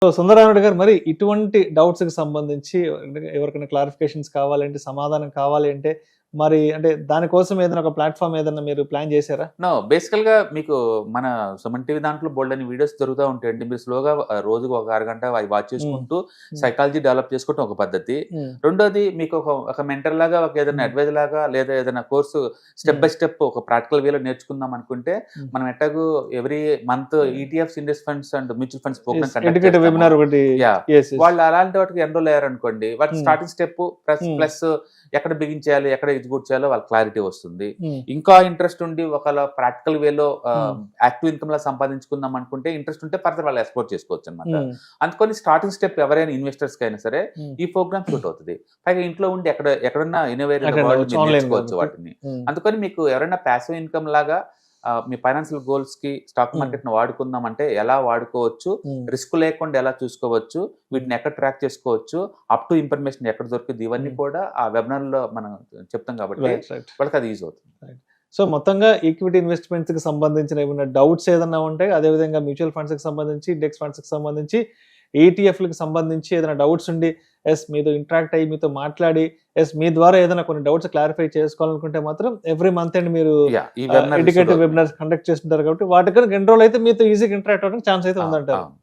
So Sundararamareddy గారు, మరి ఇటువంటి డౌట్స్ కి సంబంధించి ఎవరికైనా క్లారిఫికేషన్స్ కావాలంటే, సమాధానం కావాలి అంటే మరి అంటే దానికోసం ఏదైనా ఒక ప్లాట్ఫామ్ ఏదైనా మీరు ప్లాన్ చేశారా? బేసికల్ గా మీకు మన సుమన్ టీవీ దాంట్లో బోల్డ్ అని వీడియోస్ దొరుకుతూ ఉంటాయండి. మీరు స్లోగా రోజుకు ఒక అరగంట అవి వాచ్ చేసుకుంటూ సైకాలజీ డెవలప్ చేసుకోవటం ఒక పద్ధతి. రెండోది మీకు ఒక మెంటర్ లాగా ఒక ఏదైనా అడ్వైజ్ లాగా లేదా ఏదైనా కోర్సు స్టెప్ బై స్టెప్ ఒక ప్రాక్టికల్ వేలో నేర్చుకుందాం అనుకుంటే మనం ఎట్టాగు every month ETFs, index funds and mutual funds educative webinar ఒకటి వాళ్ళు అలాంటి వాటికి ఎన్రోల్ అయ్యారనుకోండి, వాటి స్టార్టింగ్ స్టెప్ ప్లస్ ఎక్కడ బిగించాలి, ఎక్కడ ఎగ్జిక్యూట్ చేయాలో వాళ్ళకి క్లారిటీ వస్తుంది. ఇంకా ఇంట్రెస్ట్ ఉండి ఒకవేళ ప్రాక్టికల్ వేలో యాక్టివ్ ఇన్కమ్ లా సంపాదించుకుందాం అనుకుంటే ఇంట్రెస్ట్ ఉంటే ఫర్దర్ వాళ్ళు ఎక్స్ప్లోర్ చేసుకోవచ్చు అనమాట. అందుకని స్టార్టింగ్ స్టెప్ ఎవరైనా ఇన్వెస్టర్స్ కి అయినా సరే ఈ ప్రోగ్రామ్ షూట్ అవుతుంది. పైగా ఇంట్లో ఉండి ఎక్కడన్నా ఇన్నోవేర్ నేర్చుకోవచ్చు వాటిని. అందుకని మీకు ఎవరైనా ప్యాసివ్ ఇన్కమ్ లాగా మీ ఫైనాన్షియల్ గోల్స్ కి స్టాక్ మార్కెట్ ను వాడుకుందాం అంటే ఎలా వాడుకోవచ్చు, రిస్క్ లేకుండా ఎలా చూసుకోవచ్చు, వీటిని ఎక్కడ ట్రాక్ చేసుకోవచ్చు, అప్ టు ఇన్ఫర్మేషన్ ఎక్కడ దొరుకుతుంది, ఇవన్నీ కూడా ఆ వెబినార్ లో మనం చెప్తాం కాబట్టి వాళ్ళకి అది యూజ్ అవుతుంది. సో మొత్తంగా ఈక్విటీ ఇన్వెస్ట్మెంట్స్ కి సంబంధించిన ఏమైనా డౌట్స్ ఏదైనా ఉంటాయి, అదేవిధంగా మ్యూచువల్ ఫండ్స్ కి సంబంధించి, ఇండెక్స్ ఫండ్స్ కి సంబంధించి, ఈటీఎఫ్లకు సంబంధించి ఏదైనా డౌట్స్ ఉండి మీతో ఇంటరాక్ట్ అయ్యి మీతో మాట్లాడి మీ ద్వారా ఏదైనా కొన్ని డౌట్స్ క్లారిఫై చేసుకోవాలనుకుంటే మాత్రం ఎవ్రీ మంత్ అండ్ మీరు ఎడ్యుకేటివ్ వెబినార్స్ కండక్ట్ చేస్తుంటారు కాబట్టి వాటికన్నా ఎన్రోల్ అయితే మీతో ఈజీగా ఇంటరాక్ట్ అవ్వడానికి ఛాన్స్ అయితే ఉందంటారు.